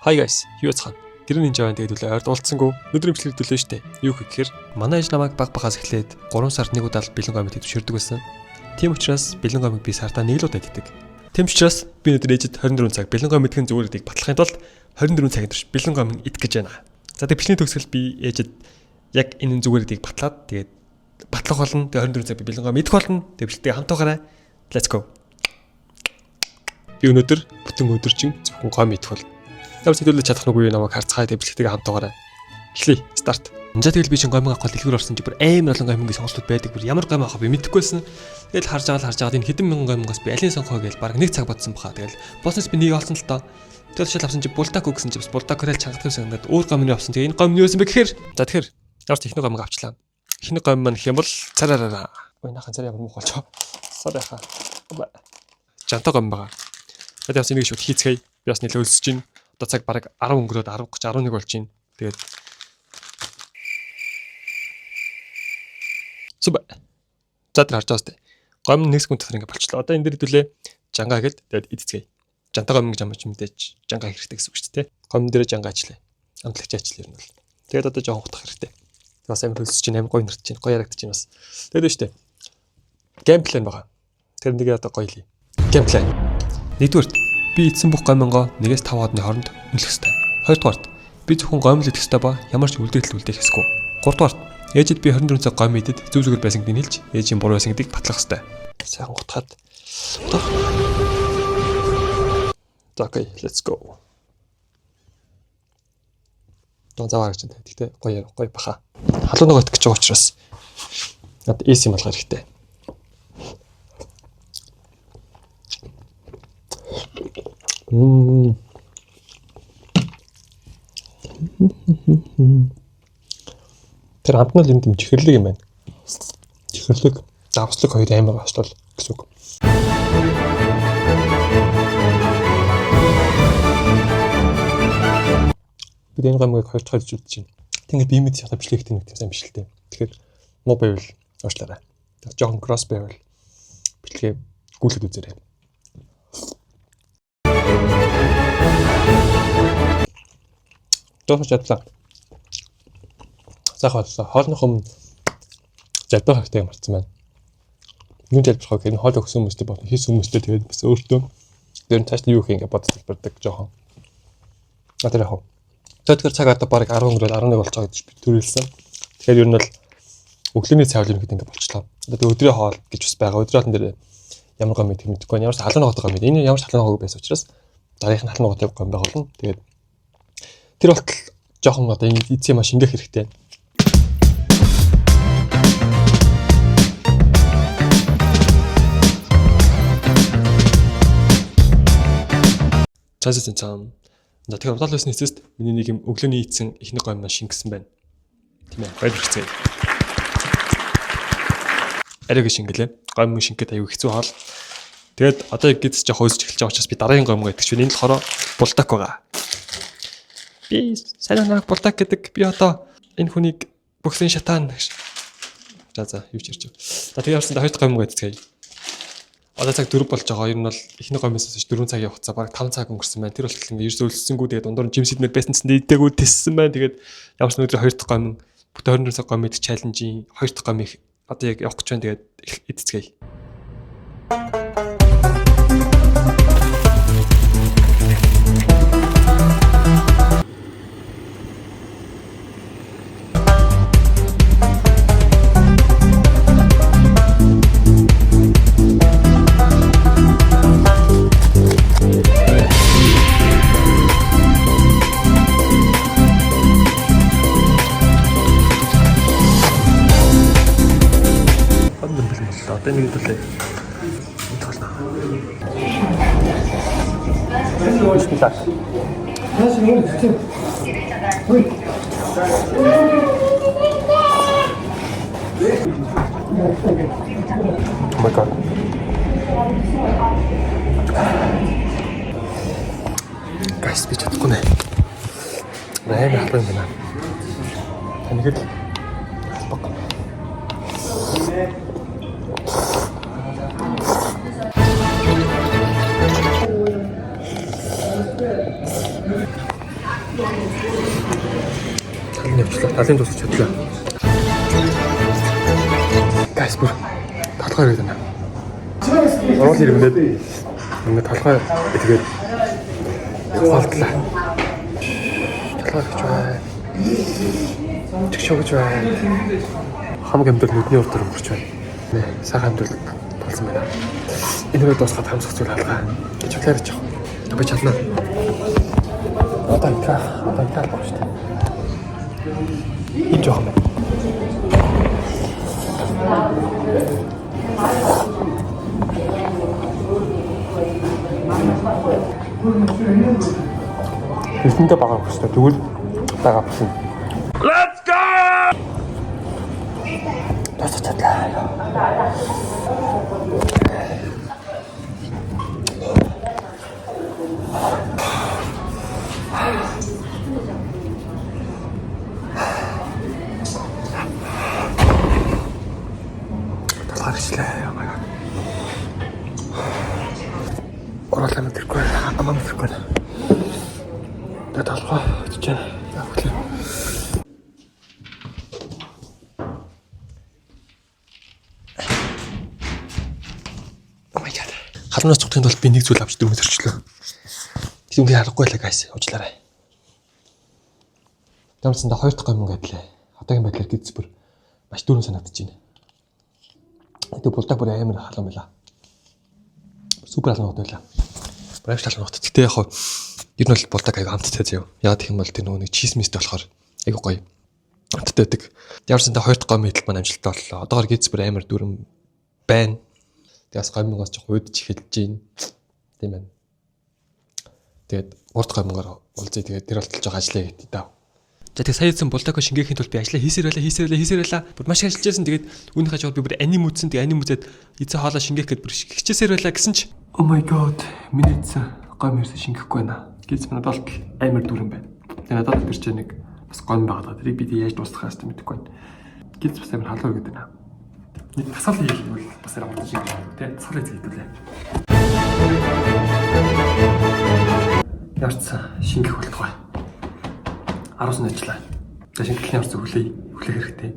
Hi guys, юу цаана? Гэрэн нинжаван тэгээд үлээ ойрд уулзсангүй. Өдрийн бичлэг төлөө штэ. Юу гэхээр манай ээж намайг багаас эхлээд 3 сард нэг удаа бэлэн гомид төвшөрдөг байсан. Тийм учраас бэлэн гомиг би сардаа нэг л удаа иддэг. Тийм учраас би өдөр ээжэд 24 цаг бэлэн гомидхэн зүгээр идэх батлахын тулд 24 цагийн турш бэлэн гомиг идэх гэж байна. За тэгээд бичлэгийн төгсгөл би ээжэд яг энэ зүгээр идэх батлаад тэгээд батлах болно. Тэгээд 24 цаг би бэлэн гомиг идэх болно. Тэгээд бичлэгээ хамтаагаарай. Let's go. Би өнөөдөр бүтэн өдөржин зөвхөн гомиг идэх болно. Ямар сэдвүүлж чадах нүгүй намайг харцгаая бичлэгтэйгээ хамтаагаарай. Эхлэе. Старт. За тэгэл би чинь гомиг авах дэлгүүр орсон чи бүр амар олон гомигийн сонголтууд байдаг. Бүр ямар гомиг авах би мэдэхгүйсэн. Тэгэл харж байгаа энэ хэдэн мянган гомигоос би алийг сонгохоо гэж баг нэг цаг бодсон баха. Тэгэл боснос би нэг олсон л тоо. Тэгэл шал авсан чи булдако гэсэн чи бас булдако тэл чангах юмсан ингээд өөр гомиг авсан. Тэгээ энэ гомиг юу юм бэ гэхээр за тэгэхээр ямар ч ихний гомиг авчлаа. Ихний гомиг маань гэх юм бол цараараа. Ойнахан цараа ямар муухай болчоо. Sorry ха. Жанта гомиг байгаа. Тэгээд бас энийг шууд хийцгээе. Би бас нэлээд өлсөж байна. Одоо цаг бараг 10 өнгөрөөд 10:30 11 болж байна. Тэгээд супер. За тэр харж байгаас тээ. Гомн нэг секунд дотор ингэ болчлоо. Одоо энэ дээр хэдүүлээ жангаа гээд тэгээд идцгээе. Жанта гомн гэж амарч мэдээж жангаа хэрэгтэй гэсэн үг шүү дээ. Гомн дээр жангаа ачлаа. Амтлагч ачлаа ер нь бол. Тэгээд одоо жоохон хутгах хэрэгтэй. Бас амар хөлсөж чинь амар гоё нэрч чинь гоё ярагдаж чинь бас. Тэгээд шүү дээ. Геймплей байгаа. Тэр нэгээ одоо гоё лий. Геймплей. Нэгдүгээр би эзэн бүх гомингоо 1-5 хоодны хооронд үнэлэх ёстой. Хоёрдугаарт би зөвхөн гомил идэх ёстой ба ямар ч үлдээтэл үлдээх ёсгүй. Гуравдугаарт ээжэд би 24 цаг гомил идэд зөв зүгээр байсан гэдгийг хэлж ээжийн буруу байсан гэдгийг батлах ёстой. Сайхан гутгаад. За окей, let's go. Заваа гэж байна. Тэгтээ гоё баха. Халуун нөгөө итгэж байгаа учраас над эс юм алга хэрэгтэй. Тэр хамтнал юм чихэрлэг юм байна. Чихэрлэг, давслаг хоёр амар ослол гэсэн үг. Би энэ гомыг хоёр дахь хэлж үзэж байна. Тэгвэл би мэд яхаа бичлэгт нэг тийм сайн биш л дээ. Тэгэхээр муу байвал уушлаарай. Тэр жоохон кросс байвал бичлэгээ гүйлэд үзээрэй. Тохож чадлаа. Сайхан хоолных өмнө залбирах хэрэгтэй марцсан байна. Нүн залбирах гэх нь хоол өгсөн хүмүүстэй болон хийсэн хүмүүстэй тэгээд бас өөртөө тэр нь цааш нь юу хийх ингэ бодож залбирдаг жоохон. Тэр яах вэ? Тэгэхээр цаг одоо бараг 10 өнгөрөөл 11 болцоо гэж би төрүүлсэн. Тэгэхээр ер нь бол өглөөний цай үл ингэ болчихлоо. Одоо өдрийн хоол гэж бас байгаа. Өдрийн хоолн дээр ямар гомь идэх мэдэхгүй байна. Ямар ч халуун ноготой гомь. Энэ ямар ч халуун ногоо байсан учраас дараагийн халуун ноготой гомь байх болно. Тэгээд тэр болтол жоохон одоо энэ эцээ маш ингээх хэрэгтэй. Цаасан цаам. За тэгэхээр удаал байсан эцэст миний нэг юм өглөөний ийдсэн ихний гомь маань шингэсэн байна. Тийм ээ. Баяр хүргэе. Арайг шингэлээ. Гомь шингээд аюу хэцүү хоол. Тэгээд одоо гэдс жоох өсөж эхэлж байгаа учраас би дараагийн гомгоо итгэж байна. Энэ болохоор булдак байгаа. Би сайн нэг булдак гэдэг. Би одоо энэ хүнийг бөхлийн шатаан. За юу ч ярьж. За тэгээд явсан хоёр дахь гомгоо итгэе. Одоо цаг 4 болж байгаа. Ер нь бол ихний гомьоос 4 цагийн хугацаа баг 5 цаг өнгөрсөн байна. Тэр болтол ингээ ерөөсөө өлсөнгүү. Тэгээд дундуур жим сэдмэр байсан чинь идэггүй тиссэн байна. Тэгээд ямар ч өдөр хоёр дахь гомь бүтэ 24 цаг гомь идэх чаленжийн хоёр дахь гомь одоо яг явах гэж байна. Тэгээд идцгээе. Одоо нэг хэлээ. Тоглоо. Bismillah. Oh my god. Guys, би чадахгүй нэ. Наа хапсан байна. Танигд баг. Талын явчлаа. Талын тусч чадлаа. Гайс бүр талхай ирээд байна. Орол ирмэд. Ингээд талхай тэгээд ялгалтлаа. Талхай гэж байна. Чигшогж байна. Хамаг амтал нүдний урд төрөмөрч байна. Нэ сайхан амтал болсон байна. Энэ үед дуусгаад хамсах зүйл алгаа гэж хэлээд байгаа. Би чадна. Одоо интаа болж байна. Энэ жоох юм. Тэсэндээ байгаа хөстэй тэгвэл байгаа болсон. Let's go! Тасч чадлаа. Талхаарчлаа. Оролцоо мэдрэхгүй. Амаа мэдрэхгүй. Талхаа чичээ. Яаглаа. Oh my god. Халуунаас цогтын тулд би нэг зүйл авч 4 төрчлөө. Түүнээ харахгүй лээ guys. Уучлаарай. Ямарсан да 2 дахь гомн гэдлээ. Одоогийн байдлаар гидс бүр маш дөрөв санагдаж байна. Тэг булдаг бүр амар халуун байла. Супер халуун байла. Брайш халуун нот. Гэтэ яг ер нь бол булдаг аяга хамттай заяа. Яагаад гэх юм бол тэр нөгөө нэг чизмистэй болохоор аяга гоё. Хамттай байдаг. Ямарсан да 2 дахь гомн идэл маань амжилттай боллоо. Одоогоор гидс бүр амар дүрм байна. Тэгээс гомноос жоох уудж эхэлж байна. Тийм байна. Тэгээд 3 дахь гомноор уулзъя. Тэгээд тэр болтолж байгаа ажлаа хийдэг даа. За тэг саяхан булдако шингээхийн тулд би ажиллаа хийсээр байлаа. Бүр маш ажиллаж байсан. Тэгээд үүнийхээ жоо би бүр аним үзсэн. Тэгээд аним үзээд эцээ хоолоо шингээх гээд бүр хичээсээр байлаа гэсэн ч oh my god миний эцээ гом ерөөсө шингээхгүй байна. Гэж надад амар дүрэн байна. Тэгээд надад тэр чинь нэг бас гом байгаа. Тэрийг би яаж дуусгахаа хэвчээ мэдэхгүй байна. Гэж бас амар халуур гэдэг байна. Нэг тасал хийх юм бол бас амар шиг байна. Тэгээд тасал хийдүүлээ. Ярцсан шингэх болтугай. 10 нь ажиллаа. За шингэхийн орц хүлээх хэрэгтэй.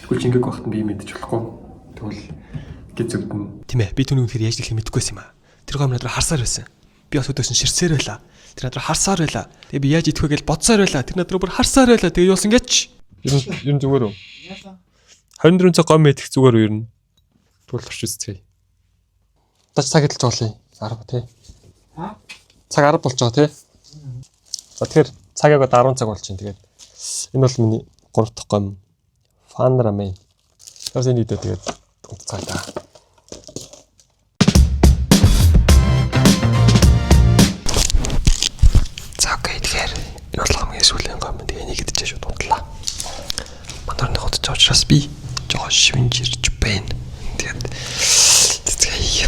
Тэгвэл шингээх багт нь би мэдчих болохгүй. Тэгвэл гэж зүгдэн. Тийм ээ. Би түүнийг үнэхээр яаж хэлэх мэдэхгүй байсан юм аа. Тэр гом надад харсаар байсан. Би бас өдөөс нь ширсээр байла. Тэр надад харсаар байла. Тэгээ би яаж идэх вэ гэж бодсоор байла. Тэр надад бүр харсаар байла. Тэгээ юусан гэж. Ер нь зүгээр үү? 24 цаг гом идэх зүгээр үү ер нь? Тэгвэл орч үзцгээе. Тач цаг хэлж байгаа юм. 10 тий. Цаг 10 болж байгаа тий. За тэгэхээр цагааг одоо 10 цаг болж байна. Тэгээд энэ бол миний 3 дахь гом фанрамен. Тэрс энэ идэ тэгээд цаг та. За окей тэгэхээр энэ бол хамгийн сүүлийн гом. Тэгээд энийг идэж шууд унтлаа. Мандарны хотч учраас би жоо шивэнжирч байна. Тэгээд тэцгээ.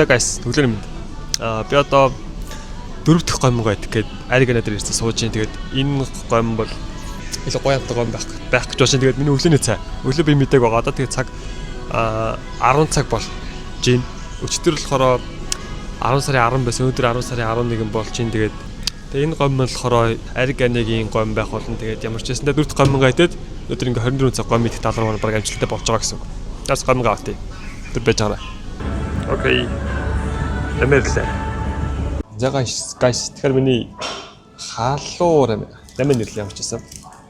За guys, өглөөний мэнд. Би одоо 4 дахь гомгоо идэх гээд аригана дээр ирсэн сууж ин. Тэгээд энэ гом бол илүү гоё амттай гом байх гэж байна. Тэгээд миний өглөөний цай. Өглөө би мэдээг байгаа. Одоо тэгээд цаг 10 цаг болж байна. Өчтөр болохоор 10 сарын 10 байсан. Өнөөдөр 10 сарын 11 болж байна. Тэгээд энэ гом нь болохоор ариганагийн гом байх болно. Тэгээд ямар ч хэсэндээ 4 дахь гомгоо идээд өнөөдөр ингээ 24 цаг гом идэх 70 баг амжилттай болж байгаа гэсэн үг. Тас гомгоо автыг. Тэр байж байгаа. Окей. Эмэрлээ. За guys, тэгэхээр миний халуур амин нэрлээ явчихсан.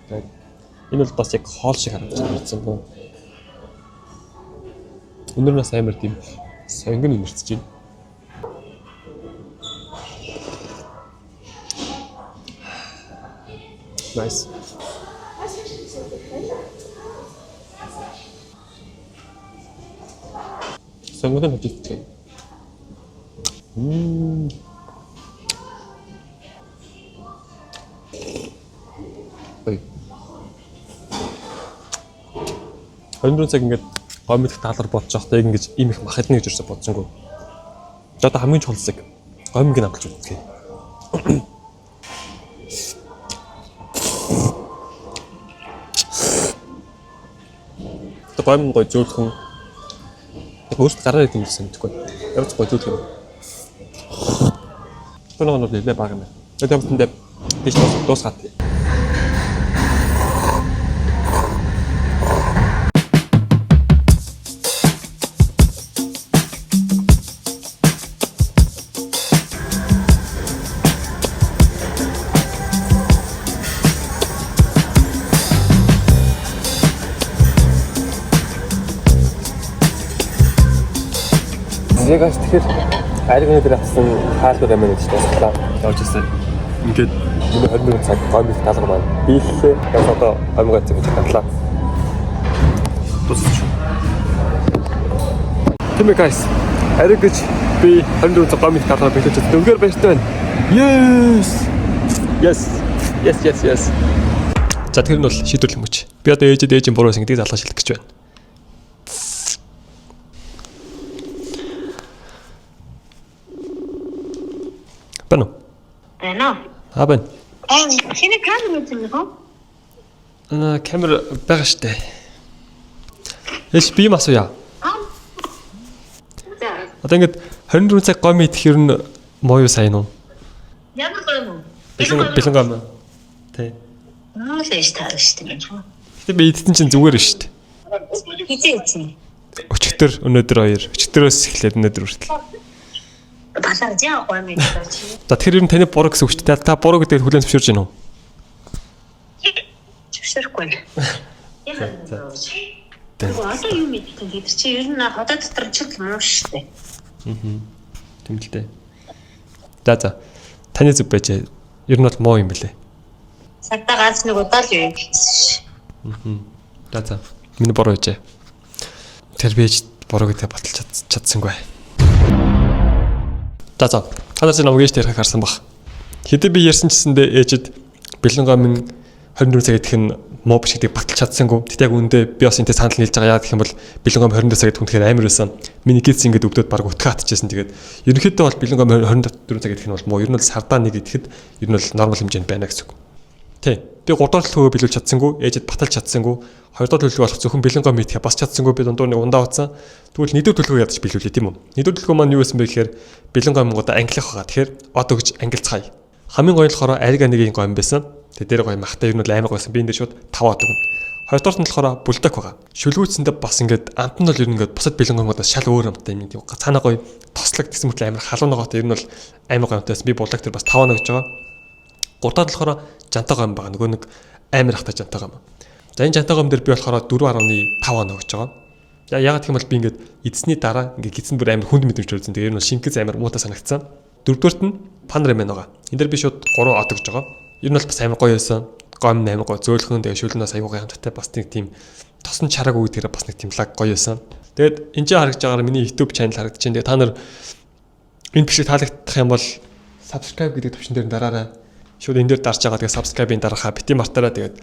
Тэгээд Энэ бол бас яг хоол шиг харагдаж байна. Өнөр нас амар тийм сонгон имэрцэж байна. Nice. сонгон хөдөлгөөн. Ой. Өндөр цаг ингээд гомдох талар бодож байхдаа яг ингэж ийм их мах идэх гэж юусэн бодсонгүй. Одоо хамгийн чухал зэг гомиг амлж үзье. Одоо гомиг гой зөөлхөн өөрт гараар идэв гэсэн тэгэхгүй. Явц гой зөөлхөн. Тоног нь нэлээ бага юм. Тэгээд хамтдаа тийш дуусгаад. Зэгээс тэгэхээр аригны дээр авсан хаалгууд амин гэж дуусглаа. Явж ирсэн. Ингээд миний 20 минут цаг гомиг талга маань биеллээ. Яг одоо гомиг цаг гэж хадлаа. Дуусчих. Тэмээ guys. Ариг гэж би 20 минут цаг гомиг талга биелж байгаа. Өнгөөр баяртай байна. Yes. За тэр нь бол шийдвэрлэх мөч. Би одоо ээжийн буруу сангыг залгаж шилдэх гэж байна. Бано. Абан. Шинэ камера үзэн нөө? Камера байгаа штэ. Эш би юм асууя. Одоо ингээд 24 цаг гомь идэх юм муу юу сайн уу? Ямар гомь уу? Бэлэн гомь. Тэ. Лээш таарч штэ. Гэтэ би идсэн чинь зүгээр штэ. Хизээ идсэн. Өчигдөр өнөөдөр 2. Өчигдөрөөс эхлээд өнөөдөр хүртэл. Басар жаа гомь идэж. За тэр юм таны буруу гэсэн үг шүү дээ. Та буруу гэдэгт хүлээн зөвшөөрж байна уу? Зөвшөөрөхгүй. Одоо юу мэдэх вэ? Тэр чинь ер нь хотод дотор чиг муу шүү дээ. Тийм л дээ. За. Таны зүг байж ер нь бол муу юм бэлээ. Сартаа ганц нэг удаа л юу гэсэн. За. Миний буруу байжээ. Тэр бийж буруу гэдэгт баталж чадсангүй. За. Ханаас намайг ээж тэрхэх харсан баг. Хэдий би ярьсан чсэндээ ээжэд бэлэн гомын 24 цаг идэх нь муу биш гэдгийг баталж чадсангүй. Тэгтээ яг үндэ би бас энтэй санал нийлж байгаа. Яг гэх юм бол бэлэн гом 24 цаг идэх үнэхээр амар байсан. Миний гиз ингээд өвдөд баг утгаа хатчихсан. Тэгээд ерөнхийдөө бол бэлэн гом 24 цаг идэх нь бол муу. Ер нь бол сардаа нэг идэхэд ер нь бол нормал хэмжээнд байна гэсэн үг. Тий. Би 3 дахь төлөвөө биелүүлж чадсангүй, ээжэд баталж чадсангүй. 2 дахь төлөв болох зөвхөн бэлэн гом идэхэ бас чадсангүй. Би дундуур нэг ундаа утсан. Тэгвэл нэгдүгээр төлөвөө ядаж биелүүлээ тийм үү? Нэгдүгээр төлөвөө маань юу байсан бэ гэхээр бэлэн гомгоо англих байгаа. Тэгэхээр одоо гэж ангилцгаая. Хамгийн гоё нь болохоор ариг анигийн гом байсан. Тэгээ дээр гоё махтай ер нь амар байсан. Би энэ шууд 5 од өгнө. 2 дахь нь болохоор бүлдэх байгаа. Шүлгүүцэндээ бас ингээд амт нь бол ер нь ингээд бусад бэлэн гомгоодоос шал өөр амттай юм тийм. Цаанаа гоё тослог гэсэн мэт амар халуун ногоотой ер нь бол амар гоё амтайсэн. Би бүлдэх тэр бас 5 оноо гэж байгаа. 3 дахь нь болохоор жантаа гом байгаа. Нөгөө нэг амар ахтай жантаа гом. За энэ жантаа гом дээр би болохоор 4.5 оноо гэж байгаа. Яагаад гэх юм бол би ингээд эдсний дараа ингээд гидсэн бүр амар хүнд мэдрэмж төрсөн. Тэгээ ер нь шингэц амар муутай санагдсан. Дөрөвдүгээрт нь панорамен байгаа. Энэ дээр би шууд 3 од гэж байгаа. Ер нь бол бас амар гоё байсан. Гом амар гоё зөөлхөн тэгээ шүлнээс аюугаа хамттай бас нэг тийм тосон чараг үүдгээр бас нэг тийм лаг гоё байсан. Тэгээд энэ ч харагдж байгаагаар миний YouTube channel харагдаж байна. Тэгээ та нар энэ бичлэг таалагдах юм бол subscribe гэдэг төвшин дээр дараарай. Шууд энэ дээр дарж байгаа. Тэгээ subscribe-ийн дараахаа бити мартаарай. Тэгээд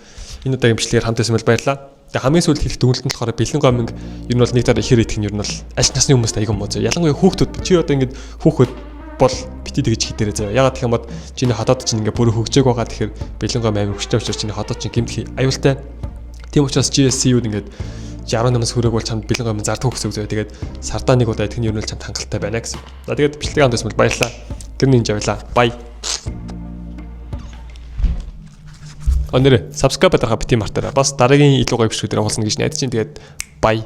энэ удаагийн бичлэгээр хамт байсан бол баярлалаа. Тэгээ хамгийн сүүлд хэлэх дүгнэлт нь болохоор бэлэн гоминг ер нь бол нэг дараа ихэр идэх нь ер нь бол аль насны хүмүүст аягүй муу зөө. Ялангуяа хүүхдүүд чи одоо ингэж хүүхэд бол бити тэгж хитээрээ заяа. Ягаад гэх юм бол чиний хотод чинь ингээ бүр хөгжөөг байгаа. Тэгэхээр бэлэн гом амар хүчтэй учраас чиний хотод чинь гэмт аюултай. Тийм учраас GSC-үүд ингээд 68-аас хүрээг бол чамд бэлэн гом зардах өгсөн зөө. Тэгээд сардаа нэг удаа идэх нь ер нь л чамд хангалттай байна гэсэн. За тэгээд бичлэгийн хамт байсан бол баярлалаа. Гэрний javлаа. Bye. Өнөөдөр subscribe дарахаа бити мартаарай. Бас дараагийн илүү гоё бичлэгүүдээр уулзна гэж найдаж байна. Тэгээд bye.